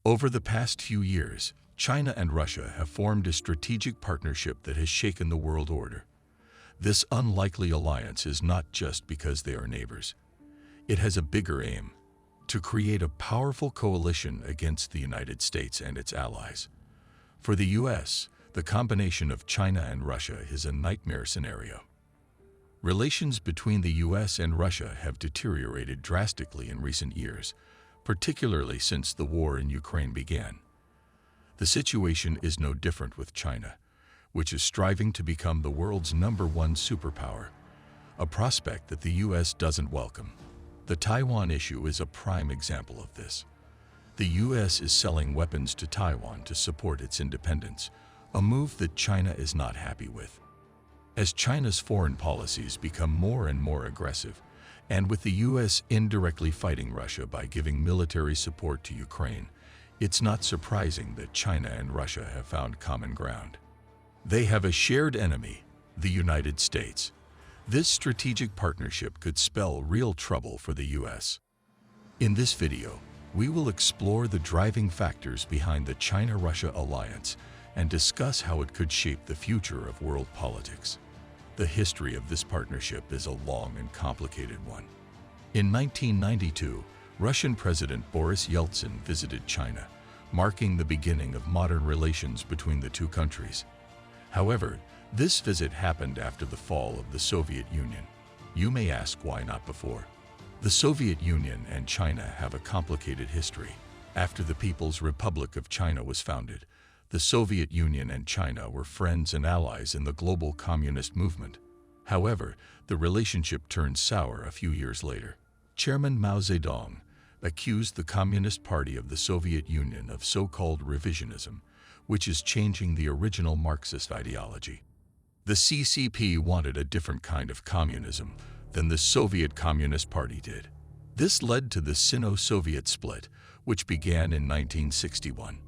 Over the past few years, China and Russia have formed a strategic partnership that has shaken the world order. This unlikely alliance is not just because they are neighbors. It has a bigger aim: to create a powerful coalition against the United States and its allies. For the U.S., the combination of China and Russia is a nightmare scenario. Relations between the U.S. and Russia have deteriorated drastically in recent years, particularly since the war in Ukraine began. The situation is no different with China, which is striving to become the world's #1 superpower, a prospect that the U.S. doesn't welcome. The Taiwan issue is a prime example of this. The U.S. is selling weapons to Taiwan to support its independence, a move that China is not happy with. As China's foreign policies become more and more aggressive, and with the U.S. indirectly fighting Russia by giving military support to Ukraine, it's not surprising that China and Russia have found common ground. They have a shared enemy, the United States. This strategic partnership could spell real trouble for the U.S. In this video, we will explore the driving factors behind the China-Russia alliance and discuss how it could shape the future of world politics. The history of this partnership is a long and complicated one. In 1992, Russian President Boris Yeltsin visited China, marking the beginning of modern relations between the two countries. However, this visit happened after the fall of the Soviet Union. You may ask, why not before? The Soviet Union and China have a complicated history. After the People's Republic of China was founded, the Soviet Union and China were friends and allies in the global communist movement. However, the relationship turned sour a few years later. Chairman Mao Zedong accused the Communist Party of the Soviet Union of so-called revisionism, which is changing the original Marxist ideology. The CCP wanted a different kind of communism than the Soviet Communist Party did. This led to the Sino-Soviet split, which began in 1961.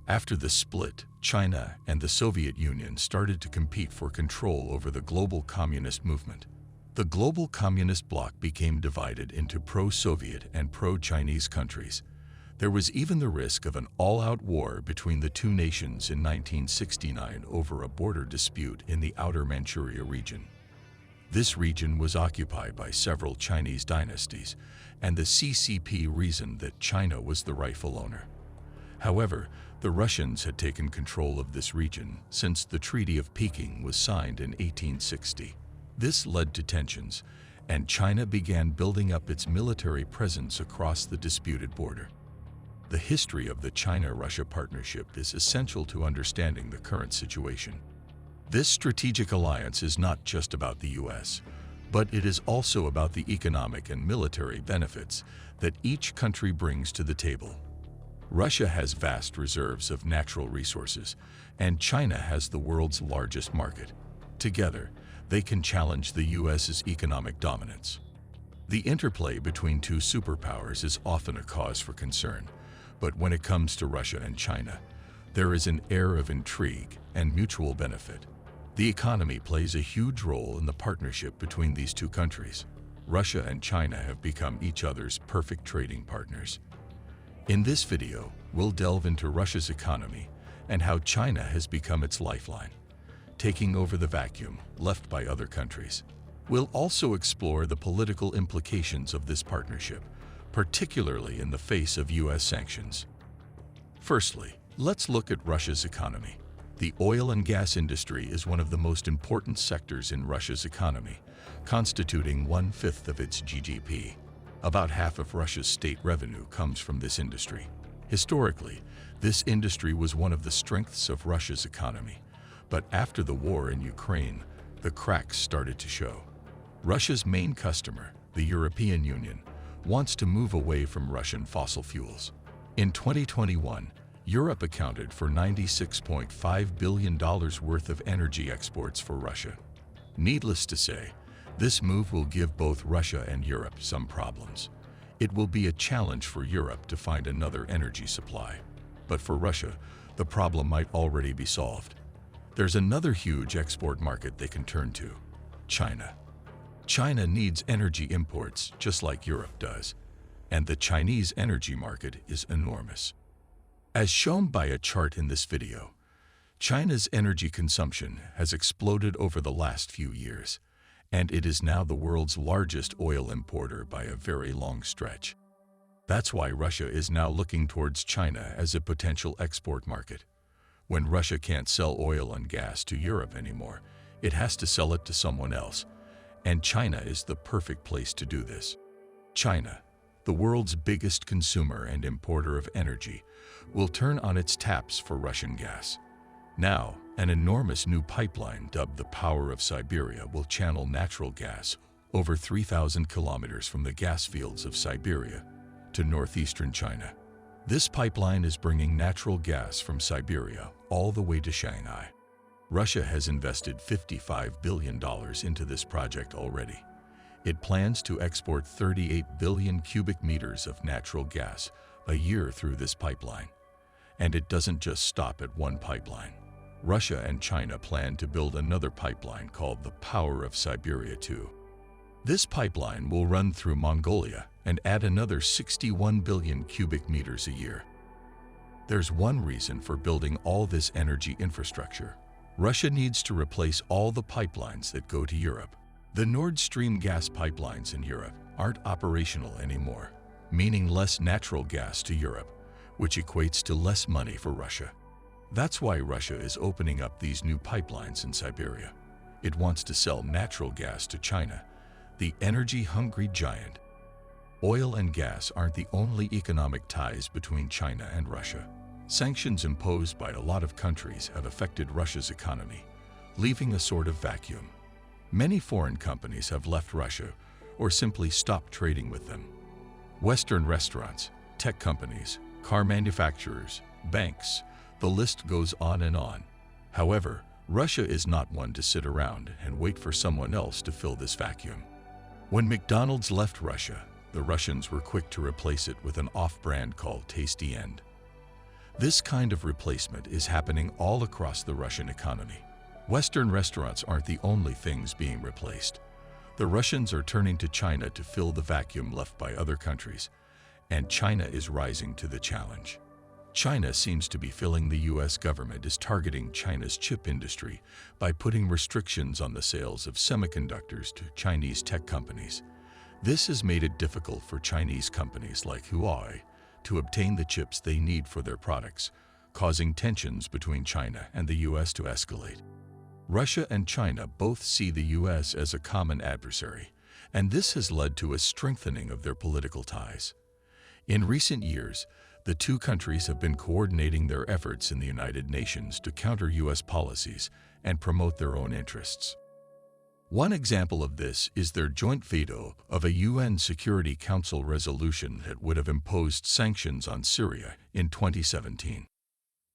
After the split, China and the Soviet Union started to compete for control over the global communist movement. The global communist bloc became divided into pro-Soviet and pro-Chinese countries. There was even the risk of an all-out war between the two nations in 1969 over a border dispute in the Outer Manchuria region. This region was occupied by several Chinese dynasties, and the CCP reasoned that China was the rightful owner. However, the Russians had taken control of this region since the Treaty of Peking was signed in 1860. This led to tensions, and China began building up its military presence across the disputed border. The history of the China-Russia partnership is essential to understanding the current situation. This strategic alliance is not just about the U.S., but it is also about the economic and military benefits that each country brings to the table. Russia has vast reserves of natural resources, and China has the world's largest market. Together, they can challenge the U.S.'s economic dominance. The interplay between two superpowers is often a cause for concern, but when it comes to Russia and China, there is an air of intrigue and mutual benefit. The economy plays a huge role in the partnership between these two countries. Russia and China have become each other's perfect trading partners. In this video, we'll delve into Russia's economy and how China has become its lifeline, taking over the vacuum left by other countries. We'll also explore the political implications of this partnership, particularly in the face of U.S. sanctions. Firstly, let's look at Russia's economy. The oil and gas industry is one of the most important sectors in Russia's economy, constituting 1/5 of its GDP. About half of Russia's state revenue comes from this industry. Historically, this industry was one of the strengths of Russia's economy, but after the war in Ukraine, the cracks started to show. Russia's main customer, the European Union, wants to move away from Russian fossil fuels. In 2021, Europe accounted for $96.5 billion worth of energy exports for Russia. Needless to say, this move will give both Russia and Europe some problems. It will be a challenge for Europe to find another energy supply. But for Russia, the problem might already be solved. There's another huge export market they can turn to: China. China needs energy imports just like Europe does, and the Chinese energy market is enormous. As shown by a chart in this video, China's energy consumption has exploded over the last few years, and it is now the world's largest oil importer by a very long stretch. That's why Russia is now looking towards China as a potential export market. When Russia can't sell oil and gas to Europe anymore, it has to sell it to someone else, and China is the perfect place to do this. China, the world's biggest consumer and importer of energy, will turn on its taps for Russian gas. Now, an enormous new pipeline dubbed the Power of Siberia will channel natural gas over 3,000 kilometers from the gas fields of Siberia to northeastern China. This pipeline is bringing natural gas from Siberia all the way to Shanghai. Russia has invested $55 billion into this project already. It plans to export 38 billion cubic meters of natural gas a year through this pipeline. And it doesn't just stop at one pipeline. Russia and China plan to build another pipeline called the Power of Siberia 2. This pipeline will run through Mongolia and add another 61 billion cubic meters a year. There's one reason for building all this energy infrastructure. Russia needs to replace all the pipelines that go to Europe. The Nord Stream gas pipelines in Europe aren't operational anymore, meaning less natural gas to Europe, which equates to less money for Russia. That's why Russia is opening up these new pipelines in Siberia. It wants to sell natural gas to China, the energy-hungry giant. Oil and gas aren't the only economic ties between China and Russia. Sanctions imposed by a lot of countries have affected Russia's economy, leaving a sort of vacuum. Many foreign companies have left Russia or simply stopped trading with them. Western restaurants, tech companies, car manufacturers, banks, the list goes on and on. However, Russia is not one to sit around and wait for someone else to fill this vacuum. When McDonald's left Russia, the Russians were quick to replace it with an off-brand called Tasty End. This kind of replacement is happening all across the Russian economy. Western restaurants aren't the only things being replaced. The Russians are turning to China to fill the vacuum left by other countries, and China is rising to the challenge. China seems to be feeling the US government is targeting China's chip industry by putting restrictions on the sales of semiconductors to Chinese tech companies. This has made it difficult for Chinese companies like Huawei to obtain the chips they need for their products, causing tensions between China and the US to escalate. Russia and China both see the US as a common adversary, and this has led to a strengthening of their political ties. In recent years, the two countries have been coordinating their efforts in the United Nations to counter US policies and promote their own interests. One example of this is their joint veto of a UN Security Council resolution that would have imposed sanctions on Syria in 2017.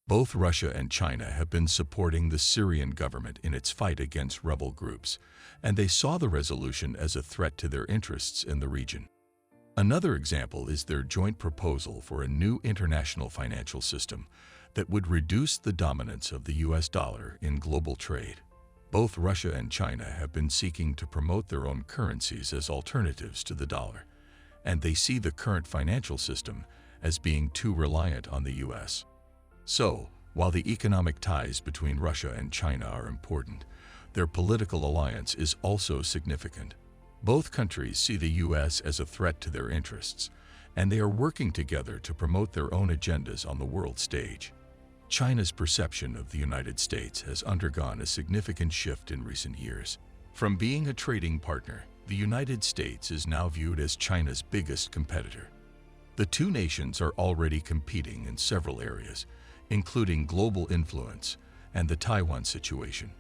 Both Russia and China have been supporting the Syrian government in its fight against rebel groups, and they saw the resolution as a threat to their interests in the region. Another example is their joint proposal for a new international financial system that would reduce the dominance of the US dollar in global trade. Both Russia and China have been seeking to promote their own currencies as alternatives to the dollar, and they see the current financial system as being too reliant on the US. So, while the economic ties between Russia and China are important, their political alliance is also significant. Both countries see the US as a threat to their interests, and they are working together to promote their own agendas on the world stage. China's perception of the United States has undergone a significant shift in recent years. From being a trading partner, the United States is now viewed as China's biggest competitor. The two nations are already competing in several areas, including global influence and the Taiwan situation.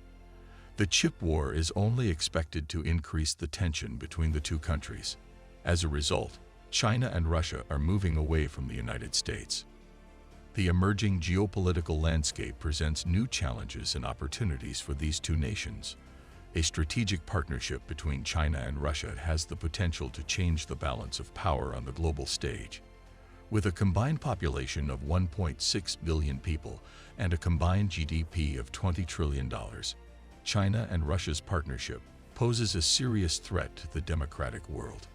The chip war is only expected to increase the tension between the two countries. As a result, China and Russia are moving away from the United States. The emerging geopolitical landscape presents new challenges and opportunities for these two nations. A strategic partnership between China and Russia has the potential to change the balance of power on the global stage. With a combined population of 1.6 billion people and a combined GDP of $20 trillion, China and Russia's partnership poses a serious threat to the democratic world.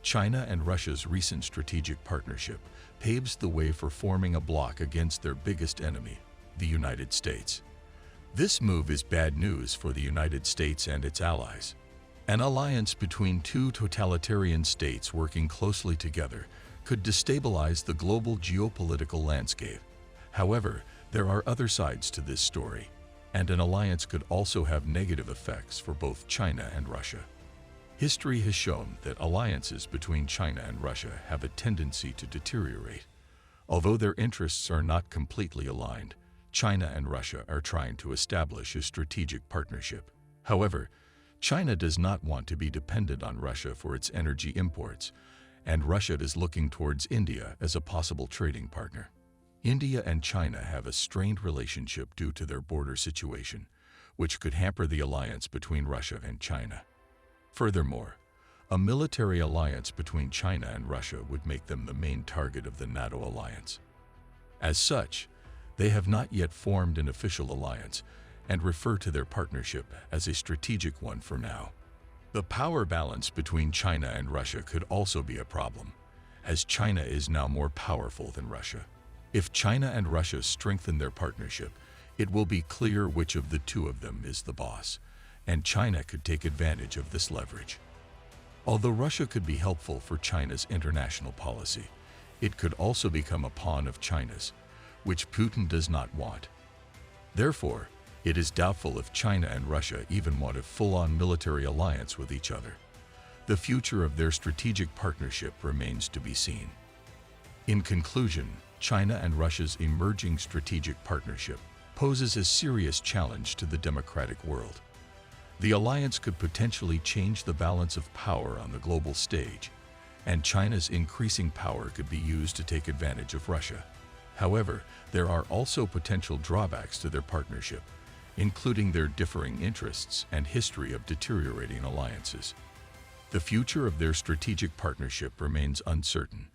China and Russia's recent strategic partnership paves the way for forming a bloc against their biggest enemy, the United States. This move is bad news for the United States and its allies. An alliance between two totalitarian states working closely together could destabilize the global geopolitical landscape. However, there are other sides to this story, and an alliance could also have negative effects for both China and Russia. History has shown that alliances between China and Russia have a tendency to deteriorate. Although their interests are not completely aligned, China and Russia are trying to establish a strategic partnership. However, China does not want to be dependent on Russia for its energy imports, and Russia is looking towards India as a possible trading partner. India and China have a strained relationship due to their border situation, which could hamper the alliance between Russia and China. Furthermore, a military alliance between China and Russia would make them the main target of the NATO alliance. As such, they have not yet formed an official alliance and refer to their partnership as a strategic one for now. The power balance between China and Russia could also be a problem, as China is now more powerful than Russia. If China and Russia strengthen their partnership, it will be clear which of the two of them is the boss, and China could take advantage of this leverage. Although Russia could be helpful for China's international policy, it could also become a pawn of China's, which Putin does not want. Therefore, it is doubtful if China and Russia even want a full-on military alliance with each other. The future of their strategic partnership remains to be seen. In conclusion, China and Russia's emerging strategic partnership poses a serious challenge to the democratic world. The alliance could potentially change the balance of power on the global stage, and China's increasing power could be used to take advantage of Russia. However, there are also potential drawbacks to their partnership, including their differing interests and history of deteriorating alliances. The future of their strategic partnership remains uncertain,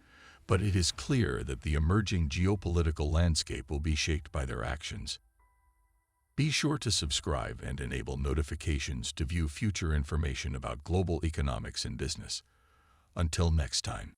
but it is clear that the emerging geopolitical landscape will be shaped by their actions. Be sure to subscribe and enable notifications to view future information about global economics and business. Until next time.